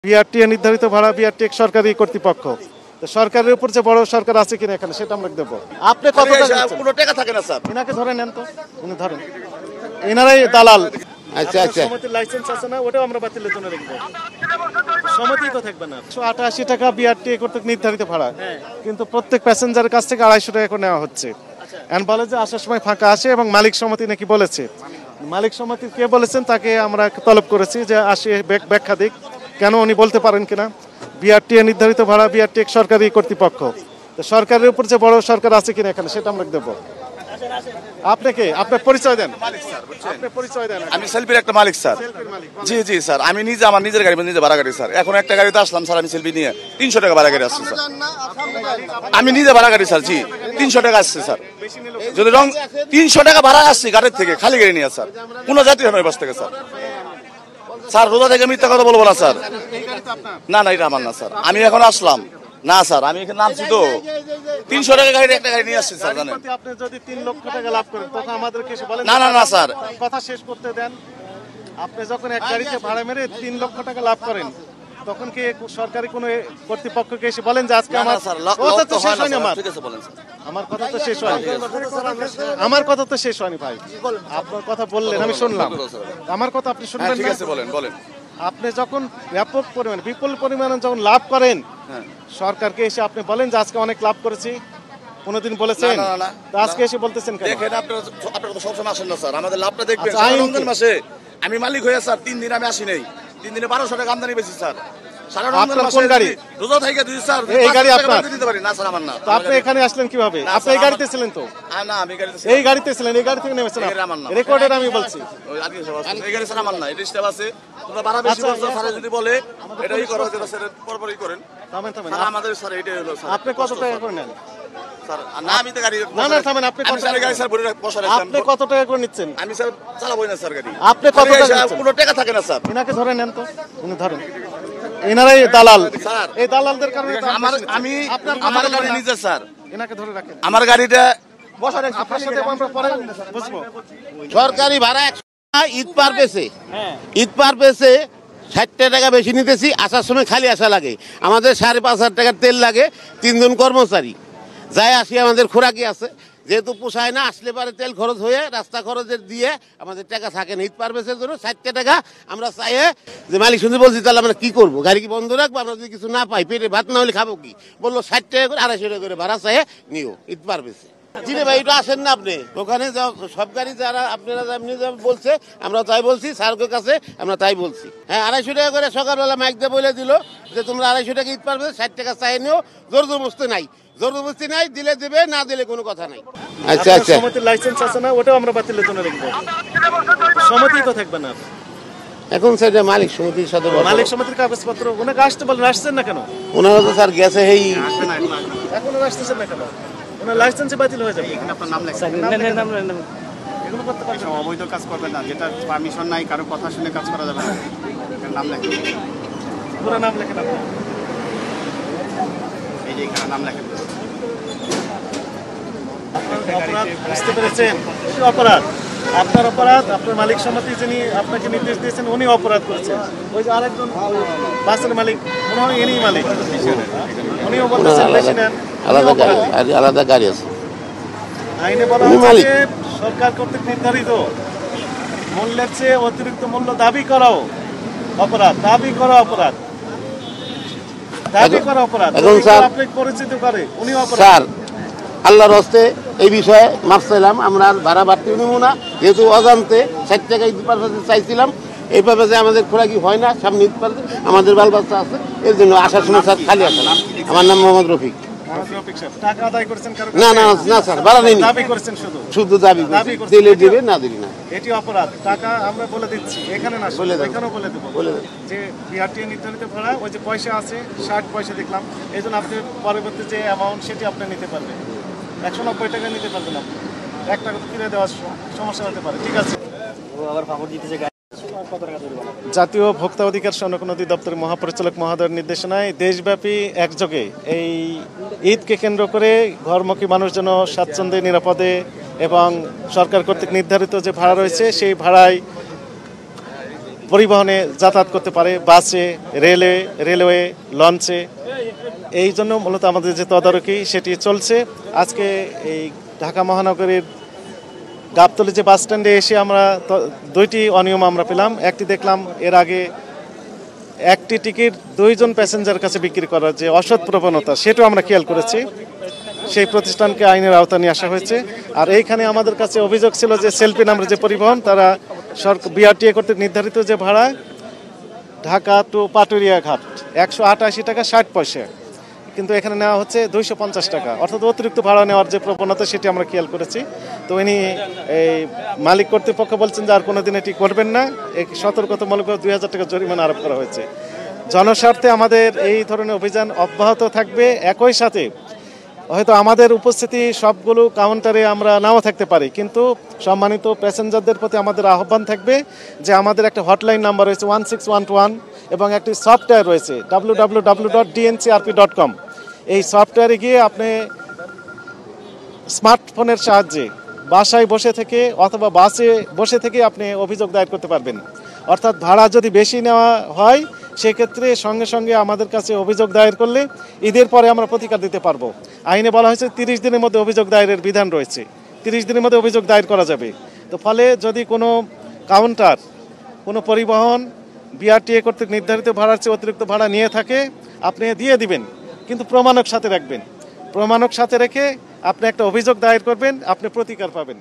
BRTA নির্ধারিত ভাড়া BRT এক সরকারি কর্তৃপক্ষ। সরকারের উপর যে বড় সরকার আছে কিনা এখানে সেটা আমরা দেবো। আপনি কত কোনো টাকা থাকে না স্যার। এনাকে ধরে নেন তো, উনি ধরেন, এনারাই দালাল। আচ্ছা আচ্ছা, সমিতির লাইসেন্স আছে না, ওটাও আমরা বাতিলের জন্য রাখবো। সমিতি তো থাকবে না। 188 টাকা বিআরটিএ কর্তৃক নির্ধারিত ভাড়া, কিন্তু প্রত্যেক প্যাসেঞ্জারের কাছ থেকে 250 টাকা করে নেওয়া হচ্ছে। এখন বলে যে আসার সময় ফাঁকা আসে, এবং মালিক সমিতি নাকি বলেছে। মালিক সমিতি কে বলেছেন তাকে আমরা তলব করেছি যে আসে ব্যাখ্যা দিক, কেন উনি বলতে পারেন কিনা। বিআরটিএ নির্ধারিত ভাড়া বিআরটি এক সরকারি কর্তৃপক্ষ। সরকারের উপর যে বড় সরকার আছে কিনা এখানে সেটা আমরা দেবো। আপনাকে আপনার পরিচয় দেন। আপনার পরিচয় দেন। আমি সেলফির একটা মালিক স্যার। জি জি স্যার, আমি নিজে আমার নিজের গাড়ি নিজে ভাড়া গাড়ি স্যার। এখন একটা গাড়িতে আসলাম স্যার, আমি সেলফি নিয়ে 300 টাকা ভাড়া গাড়ি আসছে স্যার। আমি নিজে ভাড়া গাড়ি স্যার। জি 300 টাকা আসছে স্যার। যদি রং 300 টাকা ভাড়া আসছে গাড়ির থেকে, খালি গাড়ি নিয়ে স্যার, কোনো যাত্রী নয় বাস থেকে স্যার। স্যার রোজা থেকে মিথ্যা কথা বলবো না স্যার। না না, এটা আমার না স্যার, আমি এখন আসলাম না স্যার, আমি এখানে নামছি তো। 300 টাকা গাড়ি একটা গাড়ি নিয়ে আসছে স্যার। জানেন আপনি যদি 3 লক্ষ টাকা লাভ করেন তখন আমাদেরকে এসে বলেন। না না না স্যার, কথা শেষ করতে দেন। আপনি যখন এক গাড়িতে ভাড়া মেরে 3 লক্ষ টাকা লাভ করেন তখন কি সরকারি কোনো কর্তৃপক্ষকে এসে বলেন যে আজকে আমার কথা তো শেষ হয়নি। আমার কথা তো শেষ হয়নি। আমার কথা তো শেষ হয়নি ভাই। আপনার কথা বললেন, আমি শুনলাম। আমার কথা আপনি শুনবেন না? ঠিক আছে, বলেন বলেন। আপনি যখন ব্যাপক পরিমাণে বিপুল পরিমাণে যখন লাভ করেন, সরকারকে এসে আপনি বলেন যে আজকে অনেক লাভ করেছি, কোনদিন বলেছেন? আজকে এসে বলতেছেন কেন? দেখেন আপনারা তো সবসময় আসেন না স্যার, আমাদের লাভটা দেখবেন। রমজান মাসে আমি মালিক হয়ে স্যার 3 দিন আমি আসি নাই, 3 দিনে 1200 টাকা আমদানি বেশি স্যার। কোন গাড়ি? রোজা থেকে দিই স্যার। এই গাড়ি আপনার? দিতে পারি না স্যার, আমার না। তো আপনি এখানে আসলেন কিভাবে? আপনি এই গাড়িতে ছিলেন তো? না, আমি গাড়িতে এই গাড়িতে ছিলেন, এই গাড়ি থেকে নেমেছেন? রেকর্ডের আমি বলছি। এই গাড়ি স্যার আমার না, এটা স্টেপ আছে। তোমরা ভাড়া বেশি বলছো স্যার, যদি বলে এটাই করো যেটা স্যার পরপরই করেন। থামেন থামেন, আমাদের স্যার এইটাই হলো স্যার। আপনি কত টাকা করে নেন স্যার? না আমি তো গাড়ি না না থামেন, আপনি কত টাকা গাড়ি স্যার ভরে বসা রাখছি। আপনি কত টাকা করে নিচ্ছেন? আমি স্যার চালাবই না স্যার গাড়ি। আপনি কত টাকা? কোনো টাকা থাকে না স্যার। এনাকে ধরে নেন তো, উনি ধরেন, এনারাই দালাল স্যার। এই দালালদের কারণে আমি আমার গাড়ি নিজে স্যার, এনাকে ধরে রাখেন। আমার গাড়িটা বসা রাখছি। আপনার সাথে আমরা পরে বুঝবো। সরকারি ভাড়া 100 ঈদ পার পেছে, ঈদ পার পেছে 60 টাকা বেশি নিতেছি। আসার সময় খালি আসা লাগে, আমাদের 5,500 টাকার তেল লাগে। 3 জন কর্মচারী যাই আসি, আমাদের খোরাকি আছে, যেহেতু পোষায় না, আসলে পারে তেল খরচ হয়ে রাস্তা খরচের দিয়ে আমাদের টাকা থাকে না। ঈদ পারভেজের জন্য 60 টাকা আমরা চাই যে মালিক শুনতে বলছি, তাহলে আমরা কি করবো? গাড়ি কি বন্ধ রাখবো? আমরা যদি কিছু না পাই, পেটে ভাত না হলে খাবো কি? বললো 60 টাকা করে 250 টাকা করে ভাড়া চাই নিও ঈদ পারভেজে। জিরে ভাই এটা আসেন না আপনি ওখানে, সব গাড়ি যারা আপনারা এমনি বলছে আমরা তাই বলছি, স্যারের কাছে আমরা তাই বলছি। হ্যাঁ 250 টাকা করে সকালবেলা মাইক দিয়ে বলে দিল যে তোমরা 250 টাকা ঈদ পারভেজ, 60 টাকা চাই নিও। জোর জবরদস্তি নাই, জোর জবরদস্তি নাই, দিলে দেবে, না দিলে কোনো কথা নাই। আচ্ছা আচ্ছা, সমিতির লাইসেন্স আছে না, ওটাও আমরা বাতিলের জন্য রাখবো। সমিতি তো থাকবে না। এখন সেটা মালিক সমিতির সাথে, মালিক সমিতির কাগজপত্র ওনাকে আসতে বলেন। আসছেন না কেন? ওনারা তো স্যার গেছে, এই এখন আসতেছেন না কেন? ওনার লাইসেন্স বাতিল হয়ে যাবে। আপনার নাম লেখা, এগুলো করতে পারবেন না। অবৈধ কাজ করবেন না, যেটা পারমিশন নাই, কারো কথা শুনে কাজ করা যাবে না। নাম লেখেন, পুরো নাম লেখেন আপনার। এই যে এখানে নাম লেখেন। অপরাধ বুঝতে পেরেছেন? অপরাধ আপনার, অপরাধ আপনার মালিক সমিতি যিনি আপনাকে নির্দেশ দিয়েছেন উনি অপরাধ করেছেন। ওই যে আরেকজন বাসের মালিক, মনে হয় ইনি মালিক, উনিও বলতেছেন বেশি নেন। আলাদা গাড়ি আছে। আইনে বলা হচ্ছে সরকার কর্তৃক নির্ধারিত মূল্যের চেয়ে অতিরিক্ত মূল্য দাবি করাও অপরাধ। দাবি করা অপরাধ, দাবি করা অপরাধ। এখন স্যার আপনি পরিচিত করে উনি অপরাধ। স্যার আল্লাহর হস্তে এই বিষয়ে মাফ চাইলাম, আমরা আর ভাড়া বাড়তি নিব না, যেহেতু অজান্তে 60 টাকা ঈদ পারভেজে চাইছিলাম। এইভাবে যে আমাদের খোরাকি হয় না, সামনে ঈদ পারভেজ, আমাদের বাল বাচ্চা আছে, এর জন্য আসার সময় স্যার খালি আসলাম। আমার নাম মোহাম্মদ রফিক। টাকা আদায় করেছেন? না না না স্যার, ভাড়া নেই, দাবি করেছেন শুধু দাবি দিলে দিবে, না দিবি না। এটি অপরাধ। টাকা আমরা বলে দিচ্ছি, এখানে না এখানেও বলে দেবো যে বিআরটিএ নির্ধারিত ভাড়া ওই যে পয়সা আছে 60 পয়সা দেখলাম, এই জন্য আপনি পরবর্তী যে অ্যামাউন্ট সেটি আপনি নিতে পারবেন। 190 টাকা নিতে পারবেন আপনি, 1 টাকা তো ফিরে দেওয়ার সমস্যা হতে পারে। ঠিক আছে। জাতীয় ভোক্তা অধিকার সংরক্ষণ অধিদপ্তরের মহাপরিচালক মহোদয়ের নির্দেশনায় দেশব্যাপী একযোগে এই ঈদকে কেন্দ্র করে ঘরমুখী মানুষ যেন স্বাচ্ছন্দ্যে, নিরাপদে এবং সরকার কর্তৃক নির্ধারিত যে ভাড়া রয়েছে সেই ভাড়ায় পরিবহনে যাতায়াত করতে পারে, বাসে, রেলওয়ে, লঞ্চে। এই জন্য মূলত আমাদের যে তদারকি সেটি চলছে। আজকে এই ঢাকা মহানগরীর গাবতলী যে বাস স্ট্যান্ডে এসে আমরা দুইটি অনিয়ম আমরা পেলাম। একটি দেখলাম এর আগে একটি টিকিট 2 জন প্যাসেঞ্জার কাছে বিক্রি করার যে অসৎ প্রবণতা, সেটাও আমরা খেয়াল করেছি। সেই প্রতিষ্ঠানকে আইনের আওতায় নিয়ে আসা হয়েছে। আর এইখানে আমাদের কাছে অভিযোগ ছিল যে সেলফি নামের যে পরিবহন, তারা বিআরটিএ কর্তৃক নির্ধারিত যে ভাড়া ঢাকা টু পাটুরিয়া ঘাট 188 টাকা 60 পয়সা, কিন্তু এখানে নেওয়া হচ্ছে 250 টাকা, অর্থাৎ অতিরিক্ত ভাড়া নেওয়ার যে প্রবণতা সেটি আমরা খেয়াল করেছি। তো ইনি এই মালিক কর্তৃপক্ষ বলছেন যে আর কোনোদিন এটি করবেন না, এই সতর্কতামূলক 2000 টাকা জরিমানা আরোপ করা হয়েছে। জনস্বার্থে আমাদের এই ধরনের অভিযান অব্যাহত থাকবে। একই সাথে হয়তো আমাদের উপস্থিতি সবগুলো কাউন্টারে আমরা নাও থাকতে পারি, কিন্তু সম্মানিত প্যাসেঞ্জারদের প্রতি আমাদের আহ্বান থাকবে যে আমাদের একটা হটলাইন নাম্বার রয়েছে 1611 এবং একটি সফটওয়্যার রয়েছে www.dncrp.com। এই সফটওয়্যারে গিয়ে আপনি স্মার্টফোনের সাহায্যে বাসায় বসে থেকে অথবা বাসে বসে থেকে আপনি অভিযোগ দায়ের করতে পারবেন। অর্থাৎ ভাড়া যদি বেশি নেওয়া হয় সেক্ষেত্রে সঙ্গে সঙ্গে আমাদের কাছে অভিযোগ দায়ের করলে ঈদের পরে আমরা প্রতিকার দিতে পারবো। আইনে বলা হয়েছে 30 দিনের মধ্যে অভিযোগ দায়েরের বিধান রয়েছে, 30 দিনের মধ্যে অভিযোগ দায়ের করা যাবে। তো ফলে যদি কোনো কাউন্টার, কোনো পরিবহন বিআরটিএ কর্তৃক নির্ধারিত ভাড়ার চেয়ে অতিরিক্ত ভাড়া নিয়ে থাকে, আপনি দিয়ে দিবেন, কিন্তু প্রমাণক সাথে রাখবেন। প্রমাণক সাথে রেখে আপনি একটা অভিযোগ দায়ের করবেন, আপনি প্রতিকার পাবেন।